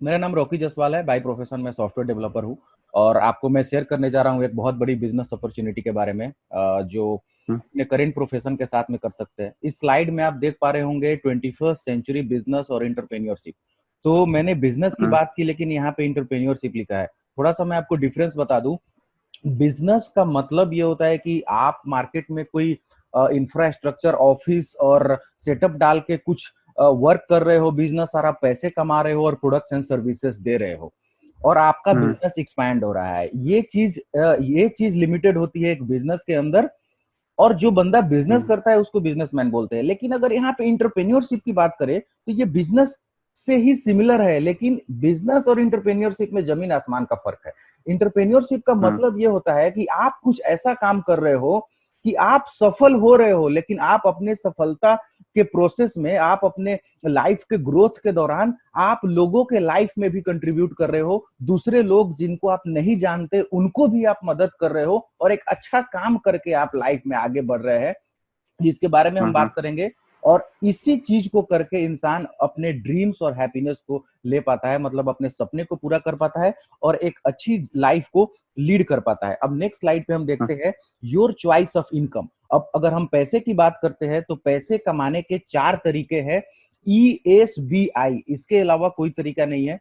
मेरा नाम रॉकी जसवाल है। बाय प्रोफेशन मैं सॉफ्टवेयर डेवलपर हूँ और आपको मैं शेयर करने जा रहा हूँ एक बहुत बड़ी बिजनेस अपॉर्चुनिटी के बारे में, जो हम्म, अपने करेंट प्रोफेशन के साथ में कर सकते हैं। इस स्लाइड में आप देख पा रहे होंगे 21st सेंचुरी बिजनेस और इंटरप्रेन्योरशिप। तो मैंने बिजनेस की हम्म, बात की, लेकिन यहाँ पे इंटरप्रेन्योरशिप लिखा है। थोड़ा सा मैं आपको डिफरेंस बता दूं। बिजनेस का मतलब ये होता है कि आप मार्केट में कोई इंफ्रास्ट्रक्चर, ऑफिस और सेटअप डाल के कुछ वर्क कर रहे हो बिजनेस, और आप पैसे कमा रहे हो और प्रोडक्ट्स एंड सर्विसेज दे रहे हो और आपका हम्म, बिजनेस एक्सपैंड हो रहा है। ये चीज लिमिटेड होती है एक बिजनेस के अंदर, और जो बंदा बिजनेस हम्म, करता है उसको बिजनेसमैन बोलते हैं। लेकिन अगर यहाँ पे इंटरप्रेन्योरशिप की बात करें तो ये बिजनेस से ही सिमिलर है, लेकिन बिजनेस और इंटरप्रेन्योरशिप में जमीन आसमान का फर्क है। इंटरप्रेन्योरशिप का हम्म, मतलब ये होता है कि आप कुछ ऐसा काम कर रहे हो कि आप सफल हो रहे हो, लेकिन आप अपने सफलता के प्रोसेस में, आप अपने लाइफ के ग्रोथ के दौरान आप लोगों के लाइफ में भी कंट्रीब्यूट कर रहे हो। दूसरे लोग जिनको आप नहीं जानते उनको भी आप मदद कर रहे हो और एक अच्छा काम करके आप लाइफ में आगे बढ़ रहे हैं, जिसके बारे में हम हम्म, बात करेंगे। और इसी चीज को करके इंसान अपने ड्रीम्स और हैप्पीनेस को ले पाता है, मतलब अपने सपने को पूरा कर पाता है और एक अच्छी लाइफ को लीड कर पाता है। अब नेक्स्ट स्लाइड पे हम देखते हैं योर चॉइस ऑफ इनकम। अब अगर हम पैसे की बात करते हैं तो पैसे कमाने के 4 तरीके हैं। ESBI, इसके अलावा कोई तरीका नहीं है।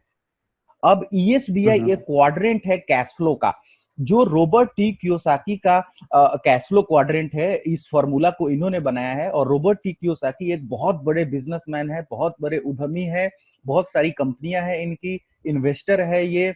अब ESBI हम्म, एक क्वाड्रेंट है कैश फ्लो का, जो रॉबर्ट टी कियोसाकी का कैश फ्लो क्वाड्रेंट है। इस फॉर्मूला को इन्होंने बनाया है और रॉबर्ट टी कियोसाकी एक बहुत बड़े बिजनेसमैन है, बहुत बड़े उद्यमी है, बहुत सारी कंपनियां हैं इनकी, इन्वेस्टर है ये,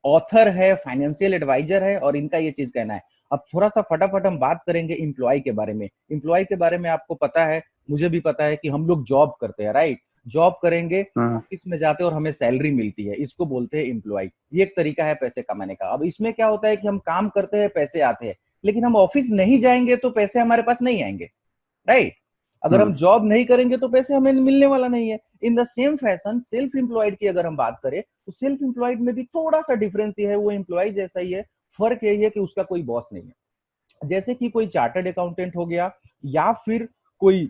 ऑथर है, फाइनेंशियल एडवाइजर है, और इनका ये चीज कहना है। अब थोड़ा सा फटाफट हम बात करेंगे इम्प्लॉय के बारे में। इम्प्लॉय के बारे में आपको पता है, मुझे भी पता है कि हम लोग जॉब करते हैं, राइट। जॉब करेंगे, हम्म, ऑफिस में जाते हैं और हमें सैलरी मिलती है, इसको बोलते हैं इम्प्लॉय। ये एक तरीका है पैसे कमाने का। अब इसमें क्या होता है कि हम काम करते हैं, पैसे आते हैं, लेकिन हम ऑफिस नहीं जाएंगे तो पैसे हमारे पास नहीं आएंगे, राइट। अगर हम हम्म, जॉब नहीं करेंगे तो पैसे हमें मिलने वाला नहीं है। इन the same fashion self employed की अगर हम बात करें तो सेल्फ एम्प्लॉयड में भी थोड़ा सा डिफरेंस ये है, वो एम्प्लॉय जैसा ही है। फर्क यही है कि उसका कोई बॉस नहीं है। जैसे कि कोई चार्टर्ड अकाउंटेंट हो गया, या फिर कोई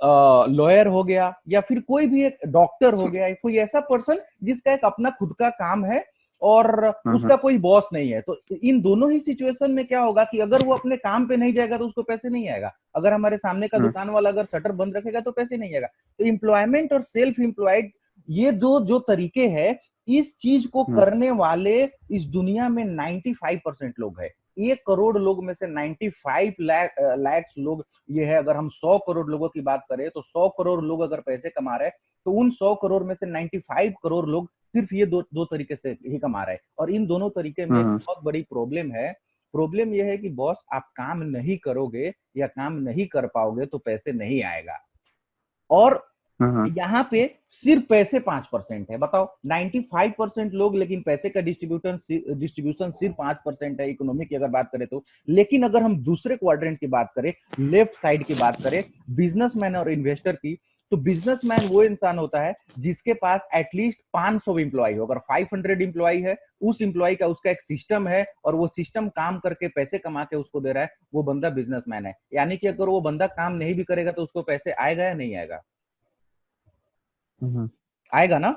लॉयर हो गया, या फिर कोई भी एक डॉक्टर हो गया, कोई ऐसा पर्सन जिसका एक अपना खुद का काम है और हम्म, उसका कोई बॉस नहीं है। तो इन दोनों ही सिचुएशन में क्या होगा कि अगर वो अपने काम पे नहीं जाएगा तो उसको पैसे नहीं आएगा। अगर हमारे सामने का हम्म, दुकान वाला अगर शटर बंद रखेगा तो पैसे नहीं आएगा। तो एम्प्लॉयमेंट और सेल्फ एम्प्लॉयड, ये दो जो तरीके हैं, इस चीज को हम्म, करने वाले इस दुनिया में 95% लोग हैं। 1 करोड़ लोग में से 95 लाख लोग ये है। अगर हम 100 करोड़ लोगों की बात करें तो 100 करोड़ लोग अगर पैसे कमा रहे हैं तो उन 100 करोड़ में से 95 करोड़ लोग सिर्फ ये दो दो तरीके से ही कमा रहे हैं। और इन दोनों तरीके में एक हम्म, बहुत बड़ी प्रॉब्लम है। प्रॉब्लम यह है कि बॉस, आप काम नहीं करोगे या काम नहीं कर पाओगे तो पैसे नहीं आएगा। और हम्म, यहाँ पे सिर्फ पैसे 5% है। बताओ, 95% लोग, लेकिन पैसे का डिस्ट्रीब्यूशन सिर्फ 5% है इकोनॉमी की अगर बात करें तो। लेकिन अगर हम दूसरे क्वाड्रेंट की बात करें, लेफ्ट साइड की बात करें, बिजनेसमैन और इन्वेस्टर की, तो बिजनेसमैन वो इंसान होता है जिसके पास एटलीस्ट 500 इंप्लॉय हो। अगर 500 इंप्लॉय है, उस इंप्लॉय का उसका एक सिस्टम है और वो सिस्टम काम करके पैसे कमा के उसको दे रहा है, वो बंदा बिजनेसमैन है। यानी कि अगर वो बंदा काम नहीं भी करेगा तो उसको पैसे आएगा या नहीं आएगा? हम्म, आएगा ना,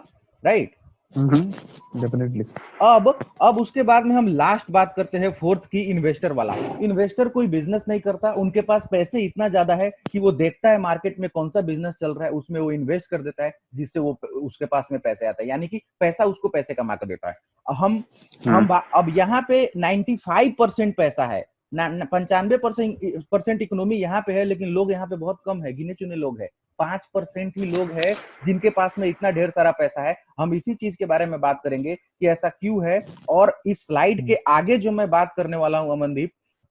राइट। डेफिनेटली। अब उसके बाद में हम लास्ट बात करते हैं फोर्थ की, इन्वेस्टर वाला। इन्वेस्टर कोई बिजनेस नहीं करता, उनके पास पैसे इतना ज्यादा है कि वो देखता है मार्केट में कौन सा बिजनेस चल रहा है, उसमें वो इन्वेस्ट कर देता है, जिससे वो उसके पास में पैसे आता है, यानी कि पैसा उसको पैसे कमा कर देता है। हम हम्म, अब यहाँ पे 95% पैसा है, 95% इकोनॉमी यहाँ पे है, लेकिन लोग यहाँ पे बहुत कम है, गिने चुने लोग हैं। 5% ही लोग हैं जिनके पास में इतना ढेर सारा पैसा है। हम इसी चीज के बारे में बात करेंगे कि ऐसा क्यों है। और इस स्लाइड के आगे जो मैं बात करने वाला हूं अमनदीप,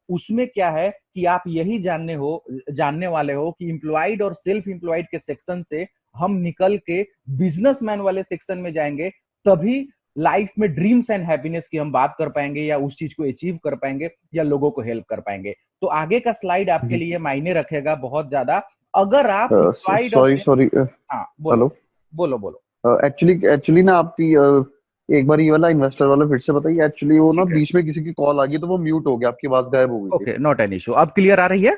उसमें क्या है कि आप यही जानने वाले हो कि इंप्लॉइड और सेल्फ इंप्लॉइड के सेक्शन से हम निकल के बिजनेसमैन वाले सेक्शन में जाएंगे, तभी लाइफ में ड्रीम्स एंड हैप्पीनेस की हम बात कर पाएंगे, या उस चीज को अचीव कर पाएंगे, या लोगों को हेल्प कर पाएंगे। तो आगे का स्लाइड आपके लिए मायने रखेगा बहुत ज्यादा। अगर आप इंप्लॉइड और सॉरी सॉरी, हाँ, बोलो हेलो। बोलो बोलो। एक्चुअली एक्चुअली ना आपकी एक बार ये वाला इन्वेस्टर वाला फिर से बताइए। एक्चुअली वो ना ठीक है, बीच में किसी की कॉल आ गई तो वो म्यूट हो गया, आपकी आवाज गायब हो गई थी। Okay, not an issue. अब क्लियर आ रही है?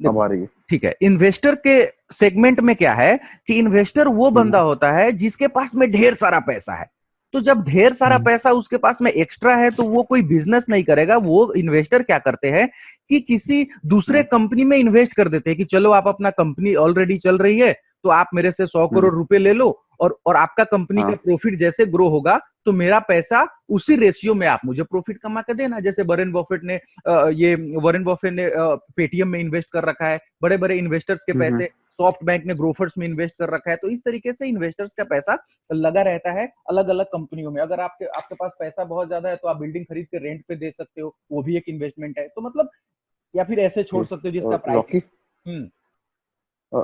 अब आ देखो, रही है। ठीक है, इन्वेस्टर के सेगमेंट में क्या है कि इन्वेस्टर वो बंदा हम्म होता है जिसके पास में ढेर सारा पैसा है। तो जब ढेर सारा हम्म पैसा उसके पास में एक्स्ट्रा है तो वो कोई बिजनेस नहीं करेगा। वो इन्वेस्टर क्या करते हैं कि किसी दूसरे हम्म कंपनी में इन्वेस्ट कर देते हैं कि चलो आप अपना कंपनी ऑलरेडी चल रही है तो आप मेरे से 100 हम्म, करोड़ रुपए ले लो, और आपका कंपनी का हाँ प्रॉफिट जैसे ग्रो होगा तो मेरा पैसा उसी रेशियो में आप मुझे प्रॉफिट कमा के देना। जैसे वॉरेन बफेट ने पेटीएम में इन्वेस्ट कर रखा है, बड़े बड़े इन्वेस्टर्स के हम्म पैसे सॉफ्ट बैंक ने ग्रोफर्स में इन्वेस्ट कर रखा है। तो इस तरीके से इन्वेस्टर्स का पैसा लगा रहता है अलग अलग कंपनियों में। अगर आपके आपके पास पैसा बहुत ज्यादा है तो आप बिल्डिंग खरीद के रेंट पे दे सकते हो, वो भी एक इन्वेस्टमेंट है। तो मतलब, या फिर ऐसे छोड़ सकते हो जिसका और प्राइसिंग। रॉकी, हम्म।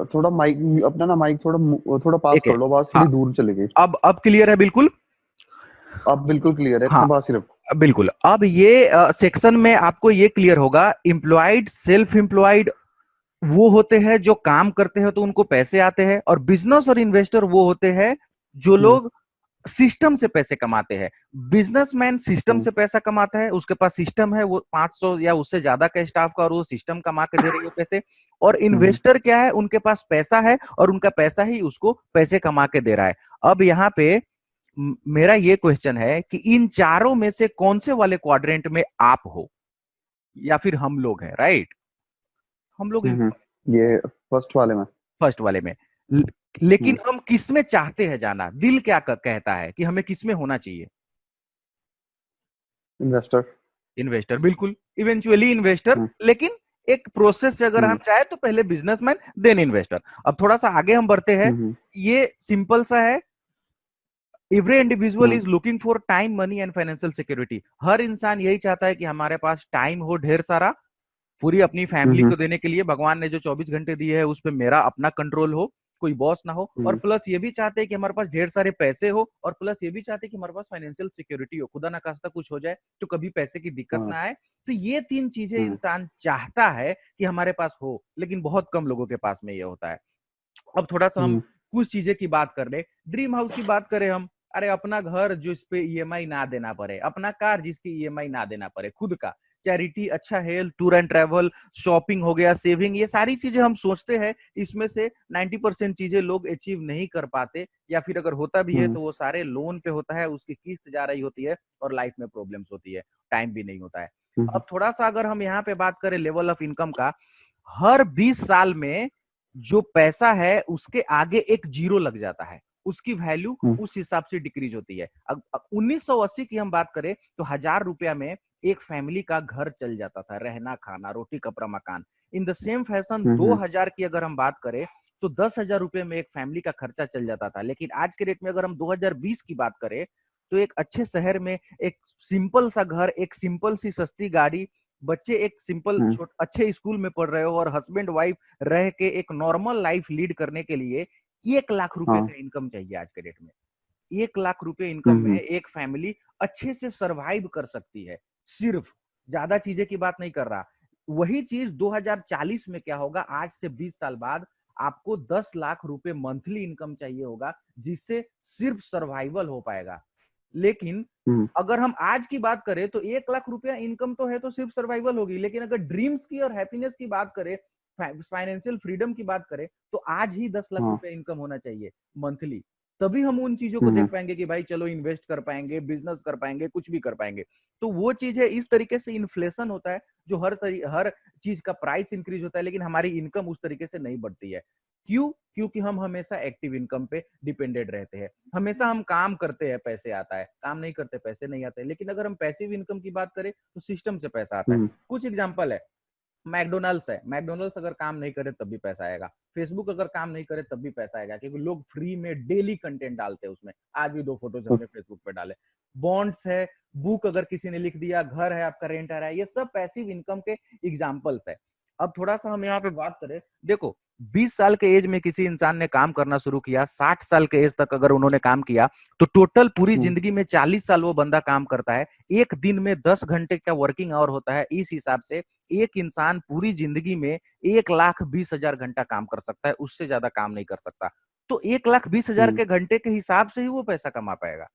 थोड़ा माइक अपना ना, माइक थोड़ा थोड़ा पास एक है। कर लो, आवाज हाँ, थोड़ी दूर चली गई। अब क्लियर है बिल्कुल। अब बिल्कुल क्लियर है, इतना हाँ, पास ही रखो। बिल्कुल। अब ये सेक्शन में आपको ये क्लियर होगा, एम्प्लॉयड, सेल्फ एम्प्लॉयड वो होते हैं जो काम करते हैं तो उनको पैसे आते हैं, और बिजनेस और इन्वेस्टर वो होते हैं जो हम्म लोग सिस्टम से पैसे कमाते हैं। बिजनेसमैन सिस्टम हम्म से पैसा कमाता है, उसके पास सिस्टम है, वो 500 या उससे ज्यादा का स्टाफ का, और वो सिस्टम कमा के दे रही है पैसे। और हम्म इन्वेस्टर क्या है, उनके पास पैसा है और उनका पैसा ही उसको पैसे कमा के दे रहा है। अब यहाँ पे मेरा ये क्वेश्चन है कि इन चारों में से कौन से वाले क्वाड्रेंट में आप हो, या फिर हम लोग हैं, राइट? हम लोग ये फर्स्ट वाले में। फर्स्ट वाले में। ल- लेकिन हम्म हम किस में चाहते हैं जाना, दिल क्या कहता है कि हमें किस में होना चाहिए? इन्वेस्टर। इन्वेस्टर, बिल्कुल, इवेंचुअली इन्वेस्टर। हम्म लेकिन एक प्रोसेस से अगर हम हम्म चाहे तो पहले बिजनेसमैन देन इन्वेस्टर। अब थोड़ा सा आगे हम बढ़ते हैं। हम्म ये सिंपल सा है। Every individual hmm is looking for time, money and financial security. हर इंसान यही चाहता है कि हमारे पास टाइम हो ढेर सारा, पूरी अपनी फैमिली हम्म को देने के लिए। भगवान ने जो 24 घंटे दिए है उस पर मेरा अपना कंट्रोल हो, कोई बॉस ना हो। और हम्म, प्लस ये भी चाहते हैं कि हमारे पास ढेर सारे पैसे हो, और प्लस ये भी चाहते हैं कि हमारे पास फाइनेंशियल सिक्योरिटी हो, खुदा ना खास्ता कुछ हो जाए तो कभी पैसे की दिक्कत हाँ ना आए। तो ये तीन चीजें हम्म इंसान चाहता है कि हमारे पास हो, लेकिन बहुत कम लोगों के पास में ये होता है। अब थोड़ा सा हम हम्म कुछ चीजें की बात कर ले। ड्रीम हाउस की बात करें हम, अरे अपना घर जो इस पे ईएमआई ना देना पड़े, अपना कार जिसकी ईएमआई ना देना पड़े, खुद का चैरिटी, अच्छा health, tour and travel, shopping हो गया, सेविंग, ये सारी चीजें हम सोचते हैं। इसमें से 90% चीजें लोग अचीव नहीं कर पाते, या फिर अगर होता भी है हम्म तो वो सारे लोन पे होता है, उसकी किस्त जा रही होती है और लाइफ में प्रॉब्लम्स होती है, टाइम भी नहीं होता है। हम्म अब थोड़ा सा अगर हम यहाँ पे बात करें लेवल ऑफ इनकम का, हर 20 साल में जो पैसा है उसके आगे एक जीरो लग जाता है, उसकी वैल्यू हम्म उस हिसाब से डिक्रीज होती है। अब 1980 की हम बात करें तो 1,000 रुपया में एक फैमिली का घर चल जाता था, रहना खाना रोटी कपड़ा मकान। इन द सेम फैशन हम्म 2000 की अगर हम बात करें तो 10,000 रुपये में एक फैमिली का खर्चा चल जाता था। लेकिन आज के रेट में अगर हम 2020 की बात करें तो एक अच्छे शहर में एक सिंपल सा घर, एक सिंपल सी सस्ती गाड़ी, बच्चे एक सिंपल हम्म अच्छे स्कूल में पढ़ रहे हो, और हस्बैंड वाइफ रह के एक नॉर्मल लाइफ लीड करने के लिए 1 लाख रुपए हाँ का इनकम चाहिए आज के डेट में। 1 लाख रुपए इनकम हम्म में हम्म एक फैमिली अच्छे से सरवाइव कर सकती है, सिर्फ। ज्यादा चीजें की बात नहीं कर रहा। वही चीज 2040 में क्या होगा, आज से 20 साल बाद आपको 10 लाख रुपए मंथली इनकम चाहिए होगा, जिससे सिर्फ सर्वाइवल हो पाएगा। लेकिन हम्म अगर हम आज की बात करें तो 1 लाख रुपया इनकम तो है तो सिर्फ सर्वाइवल होगी, लेकिन अगर ड्रीम्स की और हैप्पीनेस की बात करें, फाइनेंशियल फ्रीडम की बात करें, तो आज ही 10 लाख हाँ रुपया इनकम होना चाहिए मंथली। तभी हम उन चीजों को हम्म देख पाएंगे कि भाई चलो इन्वेस्ट कर पाएंगे, बिजनेस कर पाएंगे, कुछ भी कर पाएंगे। तो वो चीज है, इस तरीके से इन्फ्लेशन होता है, जो हर चीज का प्राइस इंक्रीज होता है, लेकिन हमारी इनकम उस तरीके से नहीं बढ़ती है। क्यों? क्योंकि हम हमेशा एक्टिव इनकम पे डिपेंडेंट रहते हैं। हमेशा हम काम करते हैं पैसे आता है, काम नहीं करते पैसे नहीं आते। लेकिन अगर हम पैसिव इनकम की बात करें तो सिस्टम से पैसा आता है। हम्म कुछ एग्जांपल है, मैकडोनल्ड्स है, मैकडोनल्ड्स अगर काम नहीं करे तब भी पैसा आएगा। फेसबुक अगर काम नहीं करे तब भी पैसा आएगा, क्योंकि लोग फ्री में डेली कंटेंट डालते हैं उसमें। आज भी 2 फोटोज हमने फेसबुक पे डाले। बॉन्ड्स है, बुक अगर किसी ने लिख दिया, घर है आपका, रेंट आ रहा है, ये सब पैसिव इनकम के एग्जाम्पल्स है। अब थोड़ा सा हम यहाँ पे बात करें, देखो 20 साल के एज में किसी इंसान ने काम करना शुरू किया, 60 साल के एज तक अगर उन्होंने काम किया, तो टोटल पूरी हम्म जिंदगी में 40 साल वो बंदा काम करता है। एक दिन में 10 घंटे का वर्किंग आवर होता है। इस हिसाब से एक इंसान पूरी जिंदगी में 1,20,000 घंटा काम कर सकता है, उससे ज्यादा काम नहीं कर सकता। तो 1,20,000 हम्म के घंटे के हिसाब से ही वो पैसा कमा पाएगा,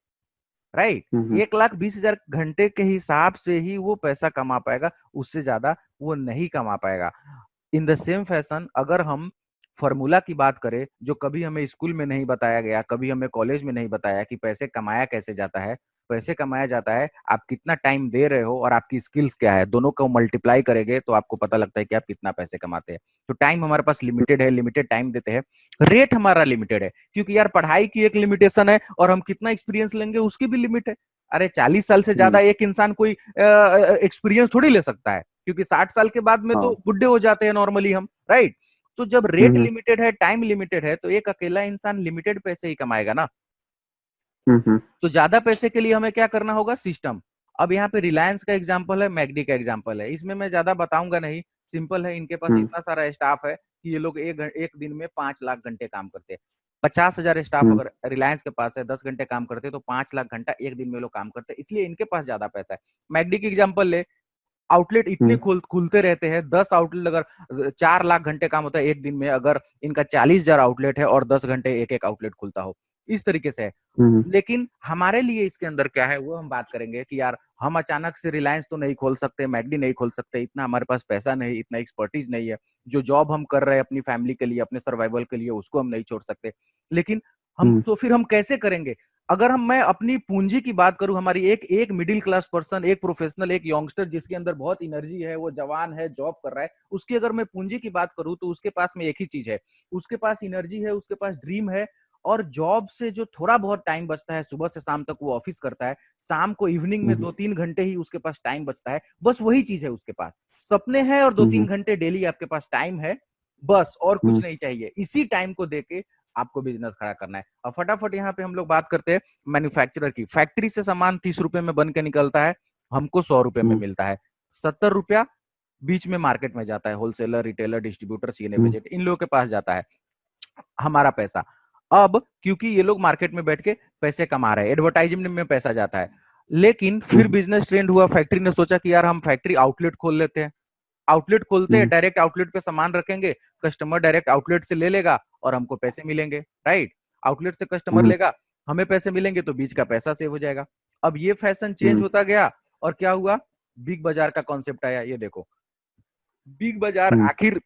राइट? हम्म 1,20,000 घंटे के हिसाब से ही वो पैसा कमा पाएगा, उससे ज्यादा वो नहीं कमा पाएगा। इन द सेम फैशन अगर हम फॉर्मूला की बात करें जो कभी हमें स्कूल में नहीं बताया गया, कभी हमें कॉलेज में नहीं बताया कि पैसे कमाया कैसे जाता है। पैसे कमाया जाता है आप कितना टाइम दे रहे हो और आपकी स्किल्स क्या है, दोनों को मल्टीप्लाई करेंगे तो आपको पता लगता है कि आप कितना पैसे कमाते हैं। तो टाइम हमारे पास लिमिटेड है, लिमिटेड टाइम देते हैं। रेट हमारा लिमिटेड है क्योंकि यार पढ़ाई की एक लिमिटेशन है और हम कितना एक्सपीरियंस लेंगे उसकी भी लिमिट है। अरे 40 साल से ज्यादा एक इंसान कोई एक्सपीरियंस थोड़ी ले सकता है, क्योंकि 60 साल के बाद में तो हाँ। बुढ़े हो जाते हैं नॉर्मली हम, राइट। तो जब रेट हम्म लिमिटेड है, टाइम लिमिटेड है, तो एक अकेला इंसान लिमिटेड पैसे ही कमाएगा ना। हम्म तो ज्यादा पैसे के लिए हमें क्या करना होगा, सिस्टम। अब यहाँ पे रिलायंस का एग्जांपल है, मैकडी का एग्जांपल है, इसमें मैं ज्यादा बताऊंगा नहीं। सिंपल है, इनके पास हम्म इतना सारा स्टाफ है कि ये लोग एक दिन में 5 लाख घंटे काम करते हैं। 50,000 स्टाफ हम्म अगर रिलायंस के पास है, 10 घंटे काम करते हैं, तो 5 लाख घंटा एक दिन में लोग काम करते हैं, इसलिए इनके पास ज्यादा पैसा है। मैकडी की एग्जाम्पल ले, आउटलेट इतने हम्म खुलते रहते हैं, 10 आउटलेट, अगर 4 लाख घंटे काम होता है एक दिन में, अगर इनका 40,000 आउटलेट है और 10 घंटे एक एक आउटलेट खुलता हो, इस तरीके से है। हम्म लेकिन हमारे लिए इसके अंदर क्या है वो हम बात करेंगे कि यार हम अचानक से रिलायंस तो नहीं खोल सकते, मैकडी नहीं खोल सकते, इतना हमारे पास पैसा नहीं, इतना एक्सपर्टीज नहीं है। जो जॉब हम कर रहे हैं अपनी फैमिली के लिए, अपने सर्वाइवल के लिए, उसको हम नहीं छोड़ सकते। लेकिन हम हम्म तो फिर हम कैसे करेंगे? अगर हम मैं अपनी पूंजी की बात करूं, हमारी एक एक मिडिल क्लास पर्सन, एक प्रोफेशनल, एक यंगस्टर जिसके अंदर बहुत एनर्जी है, वो जवान है, जॉब कर रहा है, उसकी अगर मैं पूंजी की बात करूं तो उसके पास में एक ही चीज है, उसके पास एनर्जी है, उसके पास ड्रीम है, और जॉब से जो थोड़ा बहुत टाइम बचता है, सुबह से शाम तक वो ऑफिस करता है, शाम को इवनिंग में हम्म 2-3 घंटे ही उसके पास टाइम बचता है, बस वही चीज है उसके पास। सपने हैं और दो हम्म तीन घंटे डेली आपके पास टाइम है, बस और कुछ हम्म नहीं चाहिए। इसी टाइम को देके आपको बिजनेस खड़ा करना है। अब फटाफट यहाँ पे हम लोग बात करते हैं मैन्युफैक्चरर की। फैक्ट्री से सामान 30 रुपए में बन के निकलता है, हमको 100 रुपए में हम्म मिलता है। 70 रुपया बीच में मार्केट में जाता है, होलसेलर, रिटेलर, डिस्ट्रीब्यूटर, सीएनए हम्म बजट, इन लोगों के पास जाता है हमारा पैसा। अब क्योंकि ये लोग मार्केट में बैठ के पैसे कमा रहे हैं, एडवर्टाइजमेंट में पैसा जाता है। लेकिन फिर हम्म बिजनेस ट्रेंड हुआ, फैक्ट्री ने सोचा कि यार हम फैक्ट्री आउटलेट खोल लेते हैं। आउटलेट खोलते हैं, हम्म डायरेक्ट आउटलेट पे सामान रखेंगे, कस्टमर डायरेक्ट आउटलेट से ले लेगा और हमको पैसे मिलेंगे, राइट। आउटलेट से कस्टमर हम्म लेगा, हमें पैसे मिलेंगे, तो बीच का पैसा सेव हो जाएगा। अब ये फैशन चेंज हम्म होता गया और क्या हुआ, बिग बाजार का कॉन्सेप्ट आया। ये देखो, बिग बाजार हम्म आखिर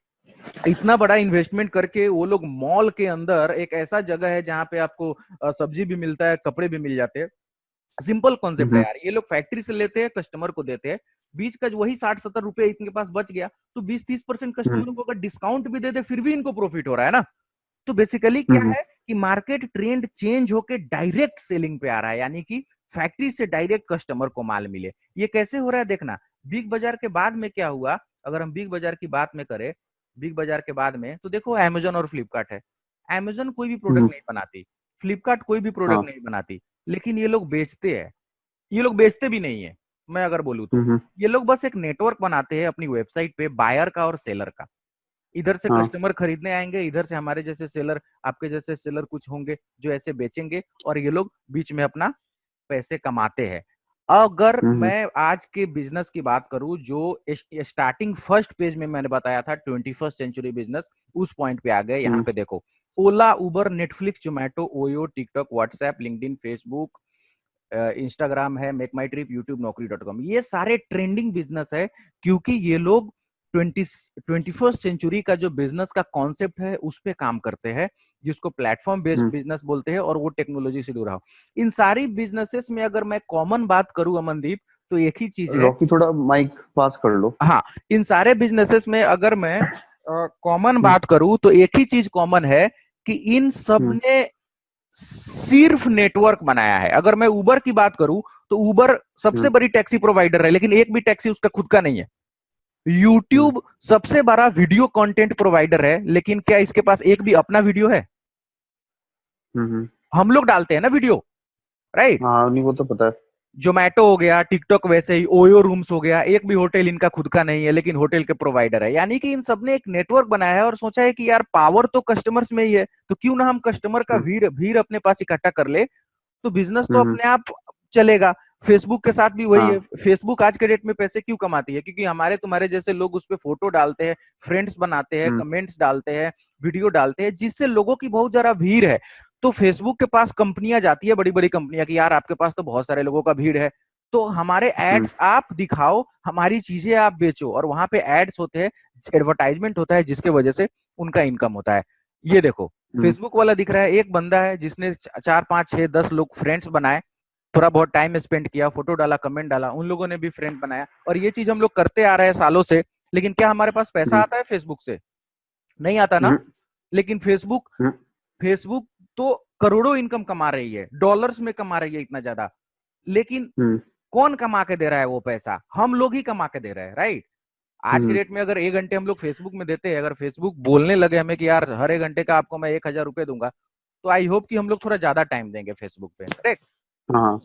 इतना बड़ा इन्वेस्टमेंट करके वो लोग मॉल के अंदर, एक ऐसा जगह है जहां पे आपको सब्जी भी मिलता है, कपड़े भी मिल जाते हैं। सिंपल कॉन्सेप्ट है हम्म यार, ये लोग फैक्ट्री से लेते हैं, कस्टमर को देते हैं, बीच का वही 60-70 रुपए इनके पास बच गया, तो 20-30% हम्म कस्टमर को अगर डिस्काउंट भी दे दे फिर भी इनको प्रॉफिट हो रहा है ना। तो बेसिकली क्या हम्म है कि मार्केट ट्रेंड चेंज होके डायरेक्ट सेलिंग पे आ रहा है, यानी कि फैक्ट्री से डायरेक्ट कस्टमर को माल मिले। ये कैसे हो रहा है देखना। बिग बाजार के बाद में क्या हुआ, अगर हम बिग बाजार की बात में करें, बिग बाजार के बाद में तो देखो अमेजोन और फ्लिपकार्ट है। अमेजोन कोई भी प्रोडक्ट हम्म नहीं बनाती, फ्लिपकार्ट कोई भी प्रोडक्ट हाँ। नहीं बनाती, लेकिन ये लोग बेचते हैं। ये लोग बेचते भी नहीं है, मैं अगर बोलूं तो हम्म ये लोग बस एक नेटवर्क बनाते हैं अपनी वेबसाइट पे, बायर का और सेलर का। इधर से हाँ। कस्टमर खरीदने आएंगे, इधर से हमारे जैसे सेलर, आपके जैसे सेलर कुछ होंगे जो ऐसे बेचेंगे, और ये लोग बीच में अपना पैसे कमाते हैं। अगर हम्म मैं आज के बिजनेस की बात करूं, जो स्टार्टिंग फर्स्ट पेज में मैंने बताया था 21st सेंचुरी बिजनेस, उस पॉइंट पे आ गए। यहाँ हम्म पे देखो, Ola, Uber, Netflix, Zomato, OYO, TikTok, WhatsApp, LinkedIn, Facebook, Instagram है, मेक माई ट्रिप, यूट्यूब, नौकरी.com, ये सारे ट्रेंडिंग बिजनेस है, क्योंकि ये लोग 21st सेंचुरी का जो बिजनेस का कॉन्सेप्ट है उस पे काम करते हैं, जिसको प्लेटफॉर्म बेस्ड हम्म बिजनेस बोलते हैं, और वो टेक्नोलॉजी से जुड़ा हो। इन सारी बिजनेसेस में अगर मैं कॉमन बात करूं अमनदीप, तो एक ही चीज है। रॉकी थोड़ा माइक पास कर लो। हाँ, इन सारे बिजनेसेस में अगर मैं कॉमन हम्म बात करूं तो एक ही चीज कॉमन है कि इन सब हम्म ने सिर्फ नेटवर्क बनाया है। अगर मैं उबर की बात करूं तो उबर सबसे हम्म बड़ी टैक्सी प्रोवाइडर है, लेकिन एक भी टैक्सी उसका खुद का नहीं है। हम्म यूट्यूब सबसे बड़ा वीडियो कंटेंट प्रोवाइडर है, लेकिन क्या इसके पास एक भी अपना वीडियो है? हम्म। हम लोग डालते हैं ना वीडियो, राइट। हाँ, नहीं वो तो पता है। जोमेटो हो गया, टिकटॉक, वैसे ही ओयो रूम्स हो गया, एक भी होटल इनका खुद का नहीं है, लेकिन होटल के प्रोवाइडर है। यानी कि इन सबने एक नेटवर्क बनाया है और सोचा है कि यार पावर तो कस्टमर्स में ही है, तो क्यों ना हम कस्टमर का हम्म भीड़ भीड़ अपने पास इकट्ठा कर ले, तो बिजनेस तो हम्म अपने आप चलेगा। फेसबुक के साथ भी वही है। हाँ। फेसबुक आज के डेट में पैसे क्यों कमाती है? क्योंकि हमारे तुम्हारे जैसे लोग उस पर फोटो डालते हैं, फ्रेंड्स बनाते हैं, हम्म कमेंट्स डालते हैं, वीडियो डालते हैं, जिससे लोगों की बहुत ज्यादा भीड़ है। तो फेसबुक के पास कंपनियां जाती है, बड़ी बड़ी कंपनियां, कि यार आपके पास तो बहुत सारे लोगों का भीड़ है, तो हमारे एड्स आप दिखाओ, हमारी चीजें आप बेचो, और वहां पे एड्स होते हैं, एडवर्टाइजमेंट होता है, जिसके वजह से उनका इनकम होता है। ये देखो फेसबुक वाला दिख रहा है, एक बंदा है जिसने 4 5 6 10 लोग फ्रेंड्स बनाए, थोड़ा बहुत टाइम स्पेंड किया, फोटो डाला, कमेंट डाला, उन लोगों ने भी फ्रेंड बनाया, और ये चीज हम लोग करते आ रहे हैं सालों से। लेकिन क्या हमारे पास पैसा आता है फेसबुक से? नहीं आता ना। लेकिन फेसबुक फेसबुक तो करोड़ों इनकम कमा रही है, डॉलर्स में कमा रही है इतना ज्यादा। लेकिन कौन कमा के दे रहा है वो पैसा? हम लोग ही कमा के दे रहे हैं, राइट? आज के डेट में अगर 1 घंटे हम लोग फेसबुक में देते हैं, अगर फेसबुक बोलने लगे हमें कि यार हर 1 घंटे का आपको मैं 1,000 रुपए दूंगा, तो आई होप कि हम लोग थोड़ा ज्यादा टाइम देंगे फेसबुक पे, करेक्ट? हाँ।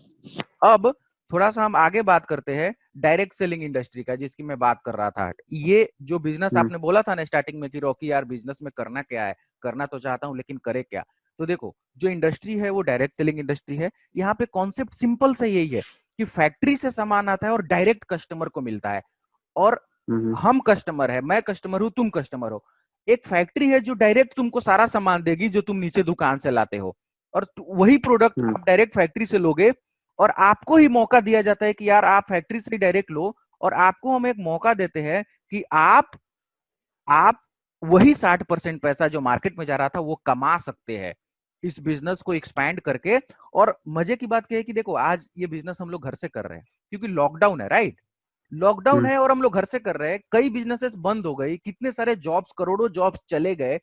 अब थोड़ा सा हम आगे बात करते हैं डायरेक्ट सेलिंग इंडस्ट्री का, जिसकी मैं बात कर रहा था। ये जो बिजनेस आपने बोला था ना स्टार्टिंग में कि रॉकी यार बिजनेस में करना क्या है, करना तो चाहता हूं लेकिन करे क्या। तो देखो जो इंडस्ट्री है वो डायरेक्ट सेलिंग इंडस्ट्री है। यहाँ पे कॉन्सेप्ट सिंपल से यही है कि फैक्ट्री से सामान आता है और डायरेक्ट कस्टमर को मिलता है। और हम कस्टमर है, मैं कस्टमर हूं, तुम कस्टमर हो। एक फैक्ट्री है जो डायरेक्ट तुमको सारा सामान देगी जो तुम नीचे दुकान से लाते हो, और वही प्रोडक्ट आप डायरेक्ट फैक्ट्री से लोगे, और आपको ही मौका दिया जाता है कि यार आप फैक्ट्री से डायरेक्ट लो, और आपको हम एक मौका देते हैं कि आप वही 60% पैसा जो मार्केट में जा रहा था वो कमा सकते हैं इस बिजनेस को एक्सपैंड करके। और मजे की बात क्या है कि देखो आज ये बिजनेस हम लोग घर से कर रहे हैं क्योंकि लॉकडाउन है, राइट? लॉकडाउन है और हम लोग घर से कर रहे हैं, कई बिजनेसेस बंद हो गई, कितने सारे जॉब्स, करोड़ों जॉब्स चले गए,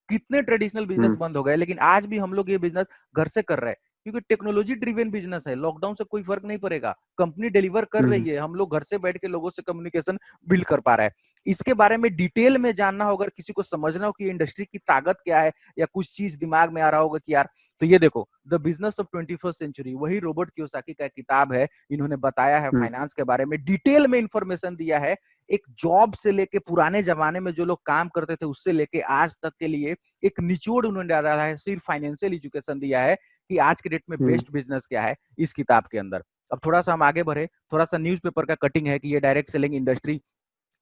कितने ट्रेडिशनल बिजनेस बंद हो गए, लेकिन आज भी हम लोग ये बिजनेस घर से कर रहे हैं क्योंकि टेक्नोलॉजी ड्रिवन बिजनेस है। लॉकडाउन से कोई फर्क नहीं पड़ेगा, कंपनी डिलीवर कर रही है, हम लोग घर से बैठ के लोगों से कम्युनिकेशन बिल्ड कर पा रहे हैं। इसके बारे में डिटेल में जानना हो, अगर किसी को समझना हो कि इंडस्ट्री की ताकत क्या है, या कुछ चीज दिमाग में आ रहा होगा कि यार, तो ये देखो the business of 21st century, वही रॉबर्ट कियोसाकी का किताब है। इन्होंने बताया है फाइनेंस के बारे में, डिटेल में इंफॉर्मेशन दिया है, एक जॉब से लेके पुराने जमाने में जो लोग काम करते थे उससे लेके आज तक के लिए एक निचोड़ उन्होंने डाला है, सिर्फ फाइनेंशियल एजुकेशन दिया है कि आज के डेट में बेस्ट बिजनेस क्या है इस किताब के अंदर। अब थोड़ा सा हम आगे बढ़े, थोड़ा सा न्यूज़पेपर का कटिंग है कि ये डायरेक्ट सेलिंग इंडस्ट्री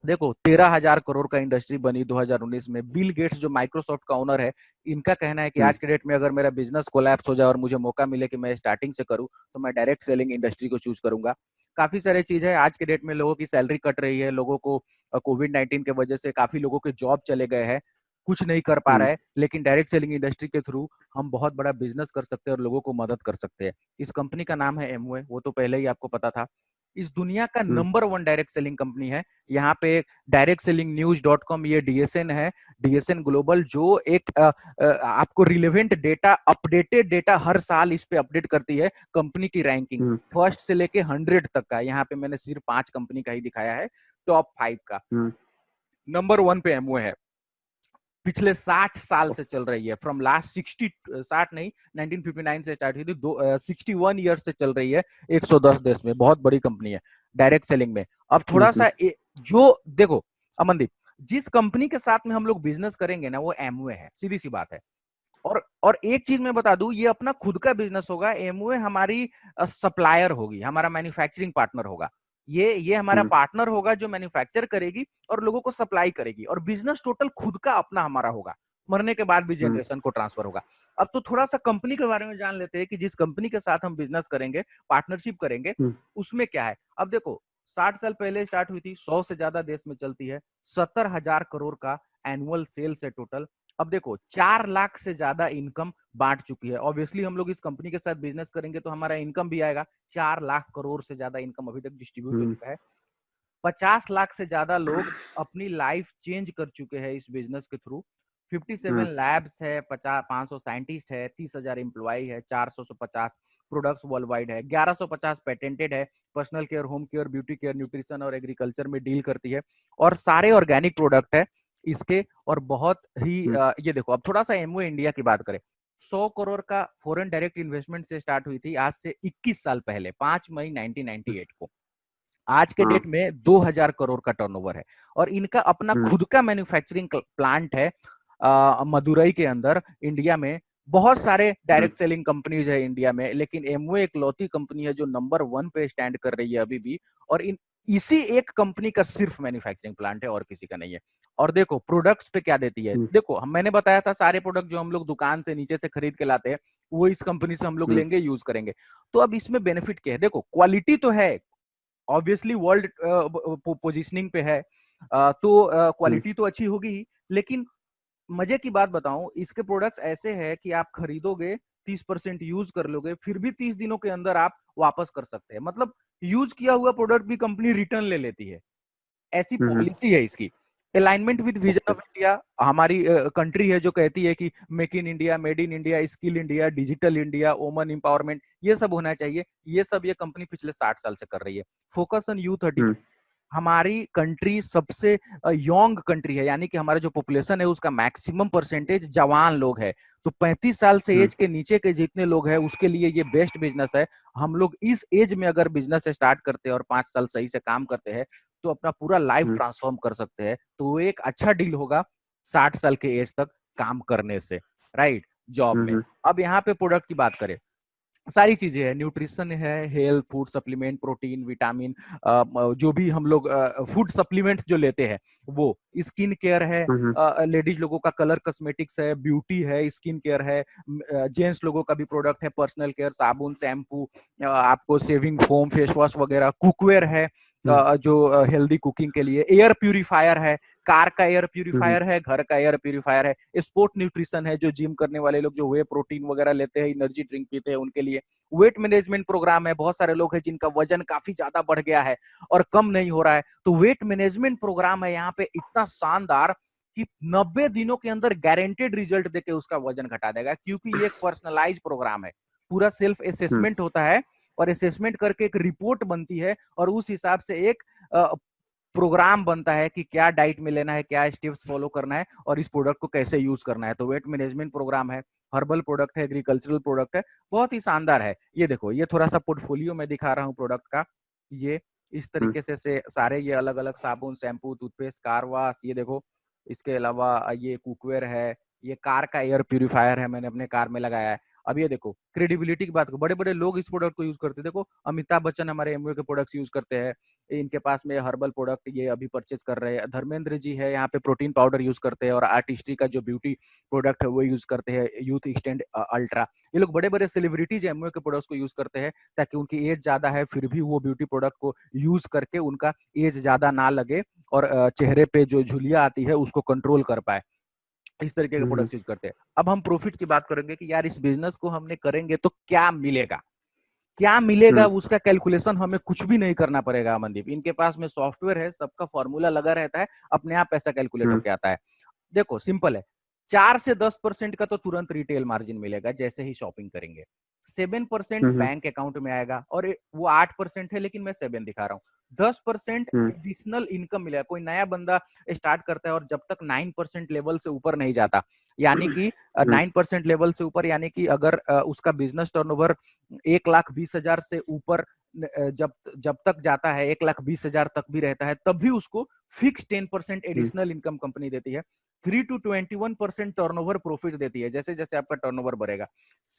देखो 13,000 करोड़ का इंडस्ट्री बनी 2019 में। बिल गेट्स जो माइक्रोसॉफ्ट का ओनर है, इनका कहना है कि आज के डेट में अगर मेरा बिजनेस कोलैप्स हो जाए और मुझे मौका मिले कि मैं स्टार्टिंग से करूं, तो मैं डायरेक्ट सेलिंग इंडस्ट्री को चूज करूंगा। काफी सारी चीज है, आज के डेट में लोगों की सैलरी कट रही है, लोगों को कोविड-19 के वजह से काफी लोगों के जॉब चले गए हैं, कुछ नहीं कर पा रहे हैं, लेकिन डायरेक्ट सेलिंग इंडस्ट्री के थ्रू हम बहुत बड़ा बिजनेस कर सकते हैं और लोगों को मदद कर सकते हैं। इस कंपनी का नाम है एमवे, वो तो पहले ही आपको पता था। इस दुनिया का नंबर 1 डायरेक्ट सेलिंग कंपनी है। यहाँ पे direct selling news dot com, ये डीएसएन है, डीएसएन ग्लोबल, जो एक आपको रिलेवेंट डेटा, अपडेटेड डेटा हर साल इस पे अपडेट करती है, कंपनी की रैंकिंग फर्स्ट से लेके 100 तक का। यहाँ पे मैंने सिर्फ 5 कंपनी का ही दिखाया है, टॉप 5 का। नंबर 1 पे एमवे है, पिछले 60 साल से चल रही है, फ्रॉम लास्ट 60 नहीं 1959 से स्टार्ट हुई थी, 61 ईयर्स से चल रही है 110 देश में, बहुत बड़ी कंपनी है डायरेक्ट सेलिंग में। अब थोड़ा सा जो देखो अमनदीप, जिस कंपनी के साथ में हम लोग बिजनेस करेंगे ना वो एमवे है, सीधी सी बात है। और एक चीज मैं बता दूं, ये अपना खुद का बिजनेस होगा, एमवे हमारी सप्लायर होगी, हमारा मैन्युफैक्चरिंग पार्टनर होगा। ये हमारा पार्टनर होगा जो मैन्युफैक्चर करेगी और लोगों को सप्लाई करेगी, और बिजनेस टोटल खुद का अपना हमारा होगा, मरने के बाद भी जनरेशन को ट्रांसफर होगा। अब तो थोड़ा सा कंपनी के बारे में जान लेते हैं कि जिस कंपनी के साथ हम बिजनेस करेंगे, पार्टनरशिप करेंगे, उसमें क्या है। अब देखो 60 साल पहले स्टार्ट हुई थी, 100 से ज्यादा देश में चलती है, 70,000 करोड़ का एनुअल सेल्स है टोटल। अब देखो 4 लाख से ज्यादा इनकम बांट चुकी है। ऑब्वियसली हम लोग इस कंपनी के साथ बिजनेस करेंगे तो हमारा इनकम भी आएगा। 4 लाख करोड़ से ज्यादा इनकम अभी तक डिस्ट्रीब्यूट हो चुका है। 50 लाख से ज्यादा लोग अपनी लाइफ चेंज कर चुके हैं इस बिजनेस के थ्रू। 57 लैब्स है, 500 साइंटिस्ट है, 30,000 एम्प्लॉय है, 450 प्रोडक्ट्स वर्ल्ड वाइड है, 1150 पेटेंटेड है। Personal care, home care, beauty care, nutrition और एग्रीकल्चर में डील करती है, और सारे ऑर्गेनिक प्रोडक्ट है इसके। और बहुत ही ये देखो, अब थोड़ा सा एमवे इंडिया की बात करें, 100 करोड़ का फॉरेन डायरेक्ट इन्वेस्टमेंट से स्टार्ट हुई थी आज से 21 साल पहले, 5 मई 1998 को। आज के डेट में 2000 करोड़ का टर्नओवर है, और इनका अपना खुद का मैन्युफैक्चरिंग प्लांट है मदुरई के अंदर, इंडिया में। बहुत सारे डायरेक्ट सेलिंग कंपनीज है इंडिया में, लेकिन एमवे एक लौती कंपनी है जो नंबर 1 पे स्टैंड कर रही है अभी भी। और इसी एक कंपनी का सिर्फ मैन्युफैक्चरिंग प्लांट है और किसी का नहीं है। और देखो प्रोडक्ट्स पे क्या देती है, देखो मैंने बताया था सारे प्रोडक्ट जो हम लोग दुकान से नीचे से खरीद के लाते हैं वो इस कंपनी से हम लोग लेंगे, यूज करेंगे। तो अब इसमें बेनिफिट क्या है, देखो क्वालिटी तो है, ऑब्वियसली वर्ल्ड पोजीशनिंग पे है, तो क्वालिटी तो अच्छी होगी ही, लेकिन मजे की बात बताऊं, इसके प्रोडक्ट्स ऐसे हैं कि आप खरीदोगे, 30% यूज कर लोगे, फिर भी 30 दिनों के अंदर आप वापस कर सकते हैं। मतलब यूज किया हुआ प्रोडक्ट भी कंपनी रिटर्न ले लेती है, ऐसी हम्म। पॉलिसी है इसकी। Alignment with vision okay. Of India, हमारी कंट्री है जो कहती है कि make in India, made in India, skill India, digital India, woman empowerment, ये सब होना चाहिए। ये सब ये कंपनी पिछले 60 साल से कर रही है। फोकस ऑन यूथ, हम्म। हमारी कंट्री सबसे यंग कंट्री है, यानी कि हमारा जो पॉपुलेशन है उसका मैक्सिमम परसेंटेज जवान लोग है। तो 35 साल से हम्म। एज के नीचे के जितने लोग हैं उसके लिए ये बेस्ट बिजनेस है। हम लोग इस एज में अगर बिजनेस स्टार्ट करते हैं और 5 साल सही से काम करते हैं तो अपना पूरा लाइफ हम्म। ट्रांसफॉर्म कर सकते हैं। तो वो एक अच्छा डील होगा 60 साल के एज तक काम करने से, राइट, जॉब में। हम्म। अब यहाँ पे प्रोडक्ट की बात करें, सारी चीजें है, न्यूट्रिशन है, health food supplement, protein, vitamin, जो भी हम लोग फूड सप्लीमेंट्स जो लेते हैं वो, स्किन केयर है, हम्म। लेडीज लोगों का कलर कॉस्मेटिक्स है, ब्यूटी है, स्किन केयर है, जेंट्स लोगों का भी प्रोडक्ट है, पर्सनल केयर, साबुन, शैम्पू, आपको शेविंग फोम, फेस वॉश वगैरह, कुकवेयर है, हम्म। जो हेल्दी कुकिंग के लिए, एयर प्यूरिफायर है, कार का एयर हम्म। प्यूरिफायर है, घर का एयर प्यूरिफायर है, स्पोर्ट न्यूट्रिशन है, जो जिम करने वाले लोग जो वे प्रोटीन वगैरह लेते हैं, एनर्जी ड्रिंक पीते हैं उनके लिए, वेट मैनेजमेंट प्रोग्राम है, बहुत सारे लोग हैं जिनका वजन काफी ज्यादा बढ़ गया है और कम नहीं हो रहा है, तो वेट मैनेजमेंट प्रोग्राम है यहाँ पे इतना शानदार कि 90 दिनों के अंदर गारंटेड रिजल्ट देके उसका वजन घटा देगा, क्योंकि ये एक पर्सनलाइज प्रोग्राम है। पूरा सेल्फ हम्म। असेसमेंट होता है और असेसमेंट करके एक रिपोर्ट बनती है और उस हिसाब से एक प्रोग्राम बनता है कि क्या डाइट में लेना है, क्या स्टेप्स फॉलो करना है और इस प्रोडक्ट को कैसे यूज करना है। तो वेट मैनेजमेंट प्रोग्राम है, हर्बल प्रोडक्ट है, एग्रीकल्चरल प्रोडक्ट है, बहुत ही शानदार है। ये देखो, ये थोड़ा सा पोर्टफोलियो में दिखा रहा हूँ प्रोडक्ट का। ये इस हम्म। तरीके से सारे ये अलग अलग साबुन, शैम्पू, टूथपेस्ट, कार वाश, ये देखो। इसके अलावा ये कुकवेयर है, ये कार का एयर प्यूरिफायर है, मैंने अपने कार में लगाया है। अब ये देखो, क्रेडिबिलिटी की बात को, बड़े बड़े लोग इस प्रोडक्ट को यूज करते हैं। देखो, अमिताभ बच्चन हमारे एमवे के प्रोडक्ट्स यूज करते हैं, इनके पास में हर्बल प्रोडक्ट ये अभी परचेज कर रहे हैं। धर्मेंद्र जी है, यहाँ पे प्रोटीन पाउडर यूज करते हैं और आर्टिस्ट्री का जो ब्यूटी प्रोडक्ट है वो यूज करते हैं, यूथ एक्सटेंड अल्ट्रा। ये लोग बड़े बड़े सेलिब्रिटीज एमवे के प्रोडक्ट्स को यूज करते हैं ताकि उनकी एज ज्यादा है फिर भी वो ब्यूटी प्रोडक्ट को यूज करके उनका एज ज्यादा ना लगे और चेहरे पे जो झुर्रियां आती है उसको कंट्रोल कर पाए। इस तरीके के हम्म। प्रोडक्ट्स यूज करते हैं। अब हम प्रॉफिट की बात करेंगे कि यार इस बिजनेस को हमने करेंगे तो क्या मिलेगा, क्या मिलेगा, हम्म। उसका कैलकुलेशन हमें कुछ भी नहीं करना पड़ेगा अमनदीप। इनके पास में सॉफ्टवेयर है, सबका फॉर्मूला लगा रहता है, अपने आप पैसा कैलकुलेट हम्म। होकर आता है। देखो सिंपल है, 4 से 10% का तो तुरंत रिटेल मार्जिन मिलेगा जैसे ही शॉपिंग करेंगे। 7% हम्म। बैंक अकाउंट में आएगा और वो 8% है लेकिन मैं 7 दिखा रहा हूँ। 10% हम्म। एडिशनल इनकम मिलेगा। कोई नया बंदा स्टार्ट करता है और जब तक 9% लेवल से ऊपर नहीं जाता, यानी कि हम्म। 9% लेवल से ऊपर, यानी कि अगर उसका बिजनेस टर्नओवर 1,20,000 से ऊपर जब जब तक जाता है, 1,20,000 तक भी रहता है, तब भी उसको फिक्स 10% हम्म। एडिशनल इनकम कंपनी देती है। 3 to 21% टर्नओवर प्रॉफिट देती है जैसे जैसे आपका टर्नओवर बढ़ेगा।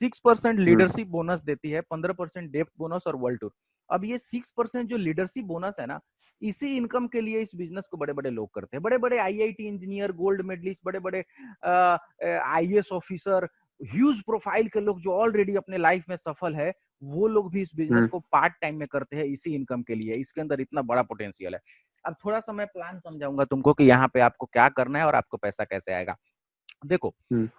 6% हम्म। लीडरशिप बोनस देती है, 15% डेप्थ बोनस और वर्ल्ड टूर। अब ये 6% जो लीडरशिप बोनस है ना, इसी इनकम के लिए इस बिजनेस को बड़े बड़े लोग करते हैं। बड़े बड़े आईआईटी इंजीनियर, गोल्ड मेडलिस्ट, बड़े बड़े आईएएस ऑफिसर, ह्यूज प्रोफाइल के लोग जो ऑलरेडी अपने लाइफ में सफल है, वो लोग भी इस बिजनेस हम्म। को पार्ट टाइम में करते हैं इसी इनकम के लिए। इसके अंदर इतना बड़ा पोटेंशियल है। अब थोड़ा सा मैं प्लान समझाऊंगा तुमको कि यहाँ पे आपको क्या करना है और आपको पैसा कैसे आएगा। देखो, हम्म।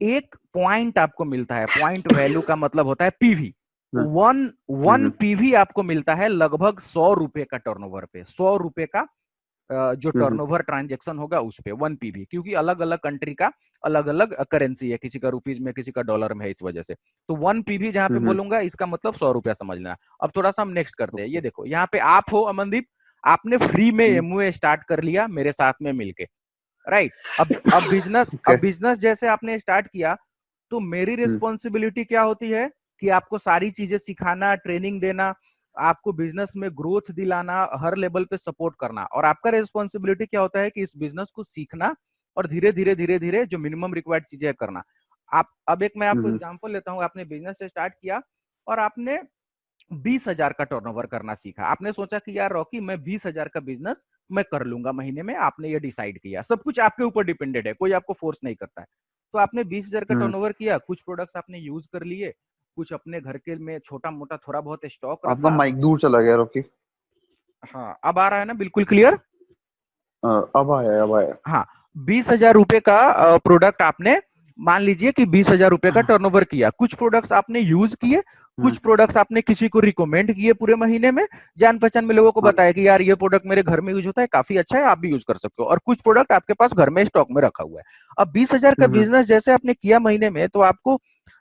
एक पॉइंट आपको मिलता है, पॉइंट वैल्यू का मतलब होता है पीवी। हम्म। वन वन हम्म। पीवी आपको मिलता है लगभग 100 रुपए का टर्नओवर पे, 100 रुपए का जो हम्म। टर्नओवर ट्रांजेक्शन होगा उस पे 1 पीवी, क्योंकि अलग अलग कंट्री का अलग अलग करेंसी है, किसी का रुपीज में, किसी का डॉलर में है, इस वजह से। तो 1 पीवी जहां पे हम्म। बोलूंगा इसका मतलब 100 रुपया समझ लेना। अब थोड़ा सा हम नेक्स्ट करते हैं। ओके। ये देखो, यहाँ पे आप हो अमनदीप, आपने फ्री में हम्म। एमवे स्टार्ट कर लिया मेरे साथ में मिलके, राइट। अब ओके। बिजनेस जैसे आपने स्टार्ट किया तो मेरी हम्म। रिस्पॉन्सिबिलिटी क्या होती है कि आपको सारी चीजें सिखाना, ट्रेनिंग देना, आपको बिजनेस में ग्रोथ दिलाना, हर लेवल पे सपोर्ट करना। और आपका रिस्पॉन्सिबिलिटी क्या होता है कि इस बिजनेस को सीखना और धीरे धीरे जो मिनिमम रिक्वायर्ड चीजें करना। आप, अब एक मैं आपको हम्म। एग्जांपल लेता हूँ, आपने बिजनेस स्टार्ट किया और आपने 20,000 का टर्नओवर करना सीखा। आपने सोचा कि यार रॉकी, मैं 20,000 का बिजनेस मैं कर लूंगा महीने में। आपने ये डिसाइड किया, सब कुछ आपके ऊपर डिपेंडेड है, कोई आपको फोर्स नहीं करता है। तो आपने 20,000 का हम्म। टर्नओवर किया, कुछ प्रोडक्ट्स आपने यूज कर लिए, कुछ अपने घर के में छोटा मोटा थोड़ा बहुत स्टॉक आपका रखा। माइक दूर चला गया, रॉकी। हाँ, अब आ रहा है ना बिल्कुल क्लियर? अब आया, अब आया। हाँ, 20,000 रुपए का प्रोडक्ट आपने, मान लीजिए कि 20,000 रुपए का टर्नओवर किया, कुछ प्रोडक्ट्स आपने यूज किए, कुछ प्रोडक्ट्स आपने किसी को रिकमेंड किए पूरे महीने में, जान पहचान में लोगों को हाँ। बताया कि यार ये प्रोडक्ट मेरे घर में यूज होता है, काफी अच्छा है, आप भी यूज कर सकते हो, और कुछ प्रोडक्ट आपके पास घर में स्टॉक में रखा हुआ है। अब 20,000 का हम्म। बिजनेस जैसे आपने किया महीने में, तो आपको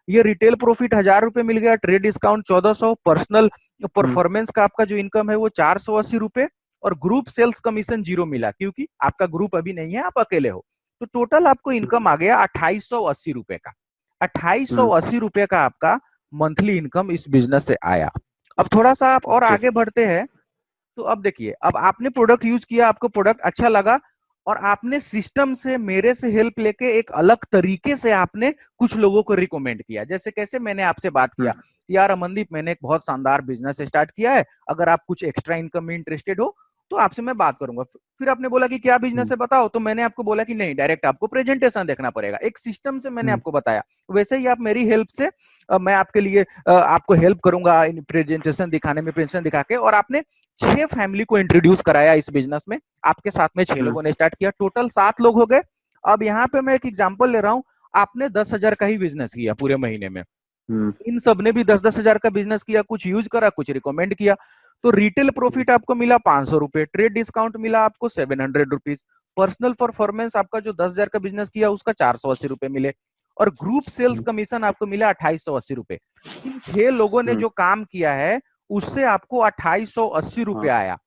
ये रिटेल प्रॉफिट 1,000 रुपए मिल गया, ट्रेड डिस्काउंट 1,400, पर्सनल हम्म। परफॉर्मेंस का आपका जो इनकम है वो 480 रुपए, और ग्रुप सेल्स कमीशन जीरो मिला क्योंकि आपका ग्रुप अभी नहीं है, आप अकेले हो। तो टोटल आपको इनकम आ गया 2,880 रुपए का। 2,880 रुपए का आपका मंथली इनकम इस बिजनेस से आया। अब थोड़ा सा आप और ओके। आगे बढ़ते हैं, तो अब देखिए, अब आपने प्रोडक्ट यूज किया, आपको प्रोडक्ट अच्छा लगा, और आपने सिस्टम से, मेरे से हेल्प लेके एक अलग तरीके से आपने कुछ लोगों को रिकमेंड किया। जैसे कैसे, मैंने आपसे बात किया, यार अमनदीप मैंने एक बहुत शानदार बिजनेस स्टार्ट किया है, अगर आप कुछ एक्स्ट्रा इनकम में इंटरेस्टेड हो तो आपसे मैं बात करूंगा। फिर आपने बोला कि क्या बिजनेस है बताओ, तो मैंने आपको बोला कि नहीं, डायरेक्ट आपको प्रेजेंटेशन देखना पड़ेगा, एक सिस्टम से मैंने आपको बताया। वैसे ही आप मेरी हेल्प से, मैं आपके लिए आपको हेल्प करूंगा इन प्रेजेंटेशन दिखाने में, प्रेजेंटेशन दिखा के। और आपने 6 फैमिली को इंट्रोड्यूस कराया इस बिजनेस में, आपके साथ में 6 लोगों ने स्टार्ट किया, टोटल 7 लोग हो गए। अब यहाँ पे मैं एक एग्जांपल ले रहा हूँ, आपने 10,000 का ही बिजनेस किया पूरे महीने में, इन सब ने भी 10-10 हजार का बिजनेस किया, कुछ यूज करा, कुछ रिकमेंड किया। तो रिटेल प्रॉफिट आपको मिला 500 रुपए, ट्रेड डिस्काउंट मिला आपको 700 रुपीज, पर्सनल परफॉर्मेंस आपका जो 10,000 का बिजनेस किया उसका 480 रुपए मिले, और ग्रुप सेल्स कमीशन आपको मिला 2,880 रुपए। इन 6 लोगों ने जो काम किया है उससे आपको 2,880 रुपए आया।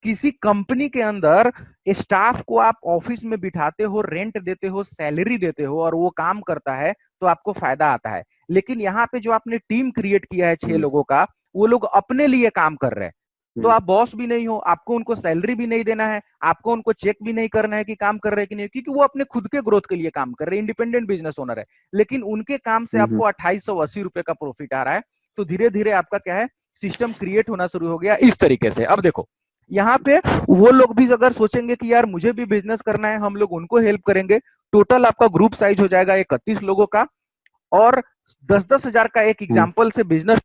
किसी कंपनी के अंदर स्टाफ को आप ऑफिस में बिठाते हो, रेंट देते हो, सैलरी देते हो, और वो काम करता है, तो आपको फायदा आता है। लेकिन यहाँ पे जो आपने टीम क्रिएट किया है 6 लोगों का, वो लोग अपने लिए काम कर रहे हैं, तो आप बॉस भी नहीं हो, आपको उनको सैलरी भी नहीं देना है, आपको उनको चेक भी नहीं करना है कि काम कर रहे हैं कि नहीं, क्योंकि वो अपने खुद के ग्रोथ के लिए काम कर रहे हैं, इंडिपेंडेंट बिजनेस ओनर है। लेकिन उनके काम से आपको 2,880 रुपए का प्रॉफिट आ रहा है। तो धीरे धीरे आपका क्या है, सिस्टम क्रिएट होना शुरू हो गया इस तरीके से। अब देखो, यहाँ पे वो लोग भी अगर सोचेंगे कि यार मुझे भी बिजनेस करना है, हम लोग उनको हेल्प करेंगे। टोटल आपका ग्रुप साइज हो जाएगा 31 लोगों का, और 10-10 हजार का एक एग्जाम्पल से बिजनेस।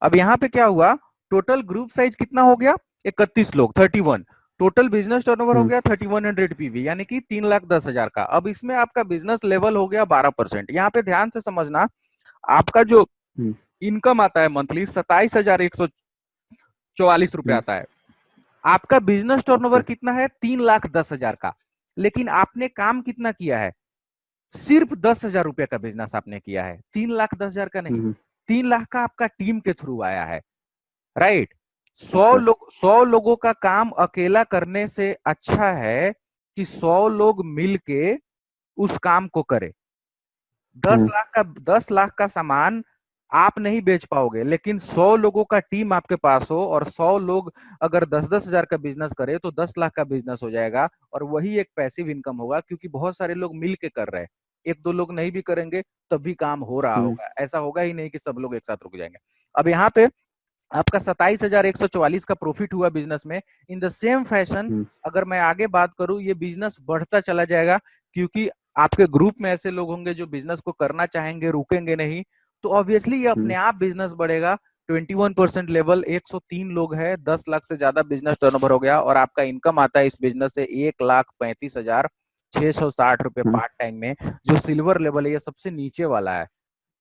अब यहाँ पे क्या हुआ, टोटल ग्रुप साइज कितना हो गया, 31 लोग, 31। टोटल बिजनेस टर्नओवर हो गया 3,100 पीवी, यानी कि 3,10,000 का। अब इसमें आपका बिजनेस लेवल हो गया 12%। यहाँ पे ध्यान से समझना, आपका जो इनकम आता है मंथली 27,144 रुपए आता है। आपका बिजनेस टर्नओवर कितना है, 3,10,000 का, लेकिन आपने काम कितना किया है, सिर्फ 10,000 रुपए का बिजनेस आपने किया है, 3,10,000 का नहीं। 3 लाख का आपका टीम के थ्रू आया है, राइट। 100 लोगों का काम अकेला करने से अच्छा है कि 100 लोग मिलके उस काम को करे। 10 लाख का सामान आप नहीं बेच पाओगे, लेकिन 100 लोगों का टीम आपके पास हो, और 100 लोग अगर 10-10 हजार का बिजनेस करे, तो 10 लाख का बिजनेस हो जाएगा, और वही एक पैसिव इनकम होगा, क्योंकि बहुत सारे लोग मिल के कर रहे हैं। एक दो लोग नहीं भी करेंगे तब भी काम हो रहा होगा, ऐसा होगा ही नहीं कि सब लोग एक साथ रुक जाएंगे। अब यहाँ पे आपका 27,144 का प्रॉफिट हुआ बिजनेस में। इन द सेम फैशन, अगर मैं आगे बात करूं, ये बिजनेस बढ़ता चला जाएगा, क्योंकि आपके ग्रुप में ऐसे लोग होंगे जो बिजनेस को करना चाहेंगे, रुकेंगे नहीं, तो ऑब्वियसली ये अपने आप बिजनेस बढ़ेगा। 21% लेवल, 103 लोग है, 10 लाख से ज्यादा बिजनेस टर्नओवर हो गया, और आपका इनकम आता है इस बिजनेस से 1,35,660 रुपए पार्ट टाइम में, जो सिल्वर लेवल है, ये सबसे नीचे वाला है।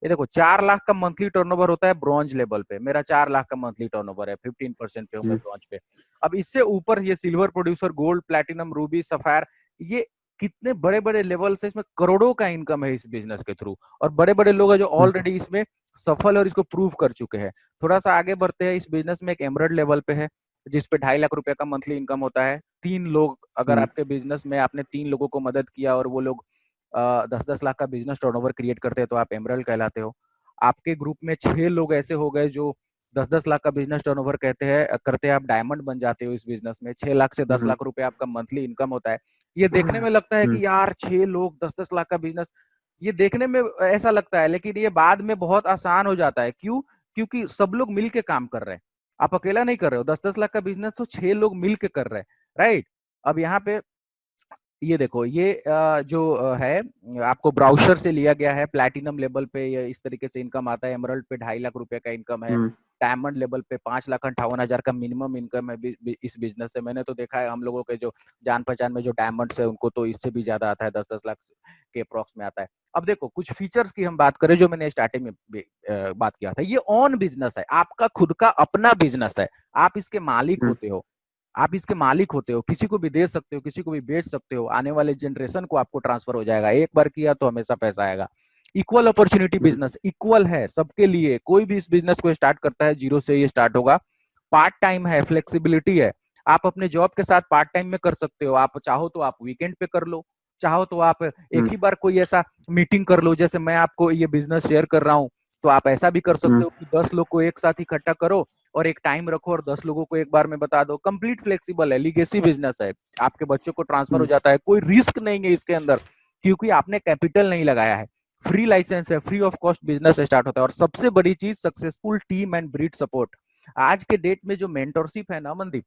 ये देखो, 4 लाख का मंथली टर्नओवर होता है ब्रॉन्ज लेवल पे, मेरा 4 लाख का मंथली टर्नओवर है, 15% पे हूँ मैं ब्रॉन्ज पे। अब इससे ऊपर ये silver producer, gold, platinum, Ruby, sapphire, ये कितने बड़े बड़े लेवल से, इसमें करोड़ों का इनकम है इस बिजनेस के थ्रू, और बड़े बड़े लोग हैं जो ऑलरेडी इसमें सफल और इसको प्रूव कर चुके हैं। थोड़ा सा आगे बढ़ते हैं, इस बिजनेस में एक एमरल्ड लेवल पे है, जिसपे 2.5 लाख रुपए का मंथली इनकम होता है। 3 लोग, अगर आपके बिजनेस में आपने 3 लोगों को मदद किया, और वो लोग 10-10 लाख का बिजनेस टर्नओवर क्रिएट करते हैं, तो आप एमरल्ड कहलाते हो। आपके ग्रुप में 6 लोग ऐसे हो गए जो 10-10 लाख का बिजनेस टर्नओवर करते हैं, आप डायमंड बन जाते हो इस बिजनेस में। 6 लाख से 10 लाख रुपए आपका मंथली इनकम होता है। ये देखने में लगता है कि यार 6 लोग 10-10 लाख का बिजनेस, ये देखने में ऐसा लगता है, लेकिन ये बाद में बहुत आसान हो जाता है। क्यों? क्योंकि सब लोग मिल के काम कर रहे हैं, आप अकेला नहीं कर रहे हो। 10-10 लाख का बिजनेस तो 6 लोग मिल के कर रहे हैं, राइट। अब यहाँ पे ये देखो, ये जो है, आपको ब्राउशर से लिया गया है, प्लैटिनम लेवल पे ये इस तरीके से इनकम आता है। एमरल्ड पे 2.5 लाख रुपए का इनकम है, डायमंड लेवल पे 5,58,000 का मिनिमम इनकम है इस बिजनेस से। मैंने तो देखा है हम लोगों के जो जान पहचान में जो डायमंड्स है उनको तो इससे भी ज्यादा आता है, 10-10 लाख के अप्रॉक्स में आता है। अब देखो कुछ फीचर्स की हम बात करें जो मैंने स्टार्टिंग में बात किया था, ये ऑन बिजनेस है, आपका खुद का अपना बिजनेस है, आप इसके मालिक होते हो, आप इसके मालिक होते हो, किसी को भी दे सकते हो, किसी को भी बेच सकते हो, आने वाले जनरेशन को आपको ट्रांसफर हो जाएगा, एक बार किया तो हमेशा पैसा आएगा। इक्वल अपॉर्चुनिटी बिजनेस, इक्वल है सबके लिए, कोई भी इस बिजनेस को स्टार्ट करता है जीरो से ये स्टार्ट होगा। पार्ट टाइम है, फ्लेक्सिबिलिटी है, आप अपने जॉब के साथ पार्ट टाइम में कर सकते हो, आप चाहो तो आप वीकेंड पे कर लो, चाहो तो आप एक ही बार कोई ऐसा मीटिंग कर लो, जैसे मैं आपको ये बिजनेस शेयर कर रहा हूँ तो आप ऐसा भी कर सकते हो कि 10 लोग को एक साथ इकट्ठा करो और एक टाइम रखो और 10 लोगों को एक बार में बता दो। कंप्लीट फ्लेक्सिबल है, लीगेसी बिजनेस है, आपके बच्चों को ट्रांसफर हो जाता है, कोई रिस्क नहीं है इसके अंदर क्योंकि आपने कैपिटल नहीं लगाया है, फ्री लाइसेंस है, free of cost business start होता है। और सबसे बड़ी चीज successful team and breed support. आज के डेट में जो मेंटरशिप है ना मनदीप,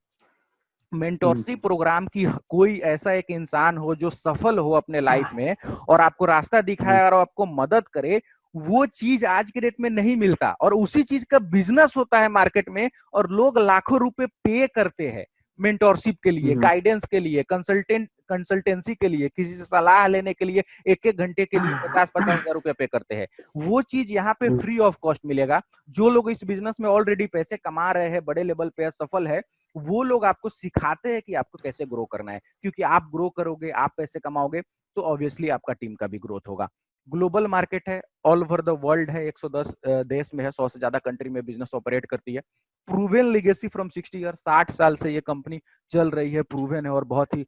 मेंटोरशिप प्रोग्राम की कोई ऐसा एक इंसान हो जो सफल हो अपने लाइफ में और आपको रास्ता दिखाए और आपको मदद करे, वो चीज आज के डेट में नहीं मिलता। और उसी चीज का बिजनेस होता है मार्केट में और लोग लाखों रुपए पे करते हैं मेंटोरशिप के लिए, गाइडेंस के लिए, कंसल्टेंसी के लिए, किसी से सलाह लेने के लिए 1-1 घंटे के लिए 50-50 हजार रुपए पे करते हैं। वो चीज यहाँ पे फ्री ऑफ कॉस्ट मिलेगा। जो लोग इस बिजनेस में ऑलरेडी पैसे कमा रहे हैं, बड़े लेवल पे सफल है, वो लोग आपको सिखाते हैं कि आपको कैसे ग्रो करना है, क्योंकि आप ग्रो करोगे, आप पैसे कमाओगे तो ऑब्वियसली आपका टीम का भी ग्रोथ होगा। ग्लोबल मार्केट है, ऑल ओवर द वर्ल्ड है, 110 देश में है, 100 से ज्यादा कंट्री में बिजनेस ऑपरेट करती है। प्रूवन लेगेसी फ्रॉम 60 ईयर, 60 साल से ये कंपनी चल रही है, प्रूवन है और बहुत ही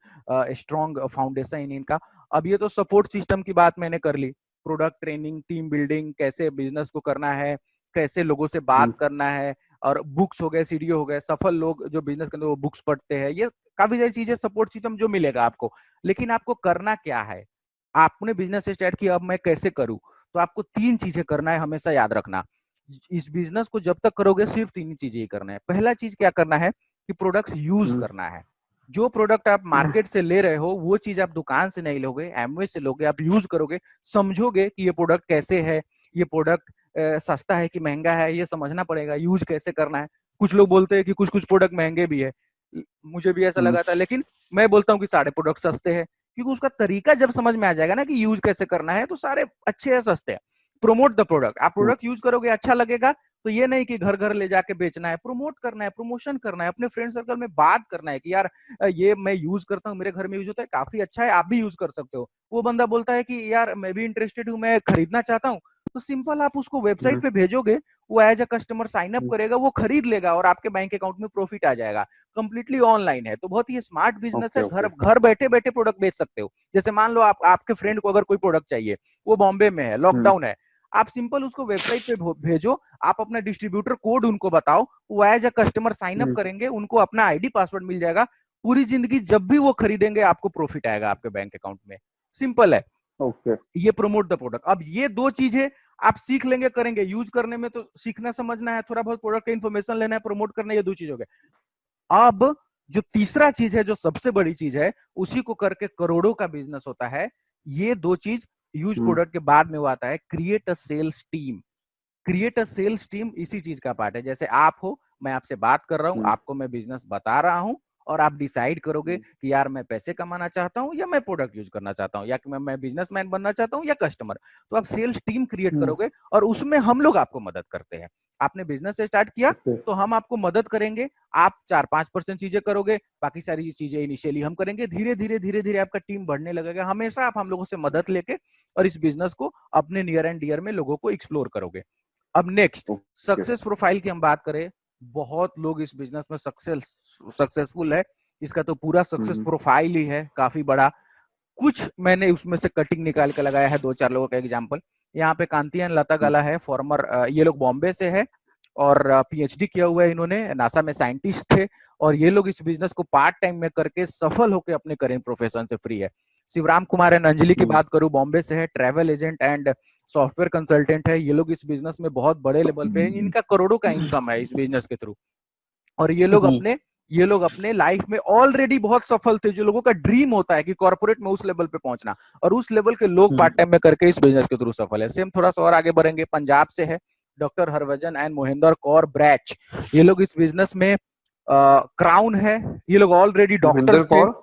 स्ट्रॉन्ग फाउंडेशन इनका। अब ये तो सपोर्ट सिस्टम की बात मैंने कर ली, प्रोडक्ट ट्रेनिंग, टीम बिल्डिंग, कैसे बिजनेस को करना है, कैसे लोगों से बात करना है, और बुक्स हो गए, सीडीओ हो गए, सफल लोग जो बिजनेस करते हैं वो बुक्स पढ़ते हैं, ये काफी सारी चीजें सपोर्ट सिस्टम जो मिलेगा आपको। लेकिन आपको करना क्या है, आपने बिजनेस स्टार्ट किया, अब मैं कैसे करूं, तो आपको 3 चीजें करना है, हमेशा याद रखना। इस बिजनेस को जब तक करोगे सिर्फ 3 चीजें ही करना है। पहला चीज क्या करना है कि प्रोडक्ट्स यूज करना है। जो प्रोडक्ट आप मार्केट से ले रहे हो वो चीज आप दुकान से नहीं लोगे, एमवे से लोगे, आप यूज करोगे, समझोगे कि ये प्रोडक्ट कैसे है, ये प्रोडक्ट सस्ता है कि महंगा है, ये समझना पड़ेगा, यूज कैसे करना है। कुछ लोग बोलते हैं कि कुछ कुछ प्रोडक्ट महंगे भी है, मुझे भी ऐसा लगा था, लेकिन मैं बोलता हूँ कि सारे प्रोडक्ट सस्ते हैं, क्योंकि उसका तरीका जब समझ में आ जाएगा ना कि यूज कैसे करना है, तो सारे अच्छे हैं, सस्ते हैं। प्रमोट द प्रोडक्ट, आप प्रोडक्ट यूज करोगे, अच्छा लगेगा, तो ये नहीं कि घर घर ले जाके बेचना है, प्रमोट करना है, प्रमोशन करना है, अपने फ्रेंड सर्कल में बात करना है कि यार ये मैं यूज करता हूँ, मेरे घर में यूज होता है, काफी अच्छा है, आप भी यूज कर सकते हो। वो बंदा बोलता है कि यार मैं भी इंटरेस्टेड हूँ, मैं खरीदना चाहता हूँ, तो सिंपल आप उसको वेबसाइट पे भेजोगे, वो as a customer sign up करेगा, वो खरीद लेगा और आपके बैंक अकाउंट में प्रॉफिट आ जाएगा। कंप्लीटली ऑनलाइन है, तो बहुत ही स्मार्ट बिजनेस है, घर घर बैठे बैठे प्रोडक्ट बेच सकते हो। जैसे मान लो आपके फ्रेंड को अगर कोई प्रोडक्ट चाहिए, वो बॉम्बे में है, लॉकडाउन है, आप सिंपल उसको वेबसाइट पे भेजो, आप अपना डिस्ट्रीब्यूटर कोड उनको बताओ, वो as a customer sign up करेंगे, उनको अपना आईडी पासवर्ड मिल जाएगा, पूरी जिंदगी जब भी वो खरीदेंगे आपको प्रॉफिट आएगा आपके बैंक अकाउंट में। सिंपल है। ये प्रमोट द प्रोडक्ट। अब ये 2 चीजें आप सीख लेंगे, करेंगे, यूज करने में तो सीखना समझना है, थोड़ा बहुत प्रोडक्ट का इन्फॉर्मेशन लेना है, प्रमोट करना है, ये 2 चीज हो गए। अब जो तीसरा चीज है, जो सबसे बड़ी चीज है, उसी को करके करोड़ों का बिजनेस होता है। ये 2 चीज यूज प्रोडक्ट के बाद में वो आता है, create a sales team. Create a sales team इसी चीज का पार्ट है। जैसे आप हो, मैं आपसे बात कर रहा हूं, आपको मैं बिजनेस बता रहा हूं और आप डिसाइड करोगे कि यार मैं पैसे कमाना चाहता हूं या मैं प्रोडक्ट यूज करना चाहता हूं, या कि मैं बिजनेसमैन बनना चाहता हूं या कस्टमर। तो आप सेल्स टीम क्रिएट करोगे और उसमें हम लोग आपको मदद करते हैं। आपने बिजनेस स्टार्ट किया तो हम आपको मदद करेंगे, आप 4-5% चीजें करोगे, बाकी सारी चीजें इनिशियली हम करेंगे, धीरे धीरे धीरे धीरे आपका टीम बढ़ने लगेगा। हमेशा आप हम लोगों से मदद लेके और इस बिजनेस को अपने नियर एंड डियर में लोगों को एक्सप्लोर करोगे। अब नेक्स्ट सक्सेस प्रोफाइल की हम बात करें, बहुत लोग इस बिजनेस में सक्सेसफुल है, इसका तो पूरा सक्सेस प्रोफाइल ही है काफी बड़ा। कुछ मैंने उसमें से कटिंग निकाल के लगाया है, 2-4 लोगों का एग्जांपल। यहाँ पे कांतियान लता गला है, फॉर्मर, ये लोग बॉम्बे से है और पीएचडी किया हुआ है इन्होंने, नासा में साइंटिस्ट थे, और ये लोग इस बिजनेस को पार्ट टाइम में करके सफल होकर अपने करेंट प्रोफेशन से फ्री है। शिवराम कुमार एंड अंजलि की बात करूं, बॉम्बे से है, travel agent and software consultant है। ये लोग इस बिजनेस में बहुत बड़े लेवल पे हैं, इनका करोड़ों का इनकम है इस बिजनेस के थ्रू। और ये लोग अपने लाइफ में ऑलरेडी बहुत सफल थे। जो लोगों का ड्रीम होता है कि कॉर्पोरेट में उस लेवल पे पहुंचना, और उस लेवल के लोग पार्ट टाइम में करके इस बिजनेस के थ्रू सफल है। सेम थोड़ा सा और आगे बढ़ेंगे, पंजाब से है, डॉक्टर हरभजन एंड मोहिंदर कौर ब्रैच, ये लोग इस बिजनेस में क्राउन है, ये लोग ऑलरेडी महेंद्र डॉक्टर्स थे। कौर।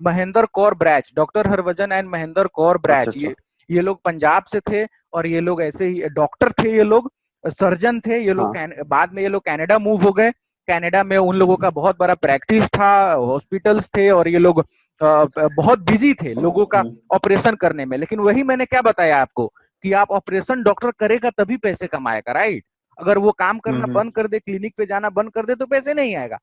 महेंद्र कौर ब्रैच, डॉक्टर हरभजन एंड महेंद्र कौर अच्छा ब्रैच, अच्छा। ये लोग पंजाब से थे और ये लोग ऐसे ही डॉक्टर थे, ये लोग सर्जन थे, ये लोग हाँ। बाद में ये लोग कनाडा मूव हो गए। कनाडा में उन लोगों का बहुत बड़ा प्रैक्टिस था, हॉस्पिटल्स थे और ये लोग बहुत बिजी थे लोगों का ऑपरेशन करने में। लेकिन वही मैंने क्या बताया आपको कि आप ऑपरेशन डॉक्टर करेगा तभी पैसे कमाएगा, राइट? अगर वो काम करना बंद कर दे, क्लिनिक पे जाना बंद कर दे तो पैसे नहीं आएगा।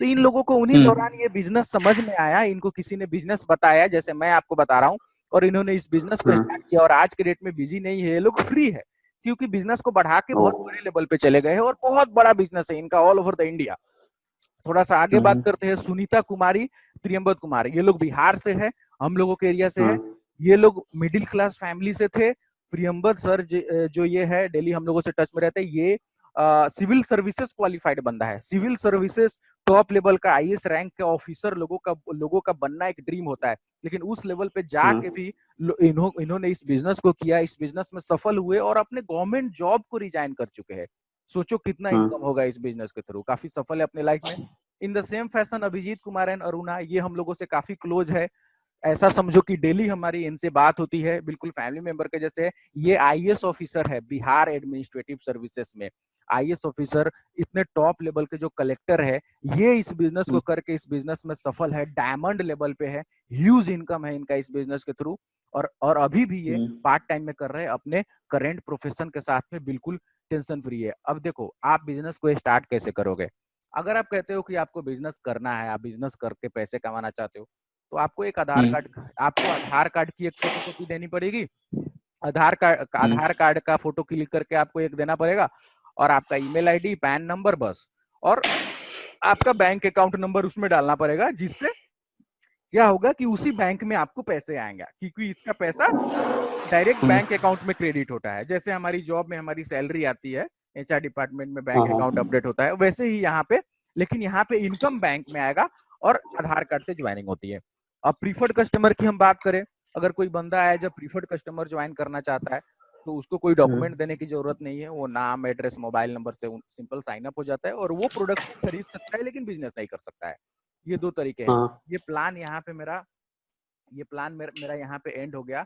तो इन लोगों को उन्हीं दौरान ये बिजनेस समझ में आया, इनको किसी ने बिजनेस बताया जैसे मैं आपको बता रहा हूँ, और इन्होंने इस बिजनेस को स्टार्ट किया। और आज के डेट में बिजी नहीं है ये लोग, फ्री है, क्योंकि बिजनेस को बढ़ा के बहुत बड़े लेवल पे चले गए हैं और बहुत बड़ा बिजनेस है इनका ऑल ओवर द इंडिया। थोड़ा सा आगे बात करते हैं, सुनीता कुमारी, प्रियंबद कुमार, ये लोग बिहार से है, हम लोगों के एरिया से है। ये लोग मिडिल क्लास फैमिली से थे। प्रियंबद सर जो ये है दिल्ली हम लोगों से टच में रहते हैं, ये सिविल सर्विसेज क्वालिफाइड बंदा है। सिविल सर्विसेज टॉप लेवल का आईएएस रैंक के ऑफिसर लोगों का बनना एक ड्रीम होता है, लेकिन उस लेवल पे जाके भी इन्होंने इस बिजनेस को किया, इस बिजनेस में सफल हुए और अपने गवर्नमेंट जॉब को रिजाइन कर चुके हैं। सोचो कितना इनकम होगा इस बिजनेस के थ्रू, काफी सफल है अपने लाइफ में। In the same fashion Abhijit Kumar and Aruna, ये हम लोगों से काफी क्लोज है, ऐसा समझो कि डेली हमारी इनसे बात होती है, बिल्कुल फैमिली मेंबर के जैसे है। ये आईएएस ऑफिसर है बिहार एडमिनिस्ट्रेटिव सर्विसेज में, आईएएस ऑफिसर, इतने टॉप लेवल के जो कलेक्टर है, ये इस बिजनेस को करके इस बिजनेस में सफल है, डायमंड लेवल पे है, ह्यूज इनकम है इनका इस बिजनेस के थ्रू। और अभी भी ये पार्ट टाइम में कर रहे हैं अपने करेंट प्रोफेशन के साथ में, बिल्कुल टेंशन फ्री है। अब देखो आप बिजनेस को स्टार्ट कैसे करोगे? अगर आप कहते हो कि आपको बिजनेस करना है, आप बिजनेस करके पैसे कमाना चाहते हो, तो आपको एक आधार कार्ड की एक फोटोकॉपी देनी पड़ेगी। आधार कार्ड का फोटो क्लिक करके आपको एक देना पड़ेगा, और आपका ईमेल आईडी, पैन नंबर, बस, और आपका बैंक अकाउंट नंबर उसमें डालना पड़ेगा, जिससे क्या होगा कि उसी बैंक में आपको पैसे आएंगे, क्योंकि इसका पैसा डायरेक्ट बैंक अकाउंट में क्रेडिट होता है। जैसे हमारी जॉब में हमारी सैलरी आती है, एचआर डिपार्टमेंट में बैंक अकाउंट अपडेट होता है, वैसे ही यहाँ पे, लेकिन यहाँ पे इनकम बैंक में आएगा और आधार कार्ड से ज्वाइनिंग होती है। अब प्रीफर्ड कस्टमर की हम बात करें, अगर कोई बंदा है जब प्रीफर्ड कस्टमर ज्वाइन करना चाहता है, तो उसको कोई डॉक्यूमेंट देने की जरूरत नहीं है, वो नाम, एड्रेस, मोबाइल नंबर से सिंपल साइन अप हो जाता है और वो प्रोडक्ट्स को खरीद सकता है, लेकिन बिजनेस नहीं कर सकता है। ये दो तरीके हैं। ये प्लान यहाँ पे मेरा यहाँ पे एंड हो गया।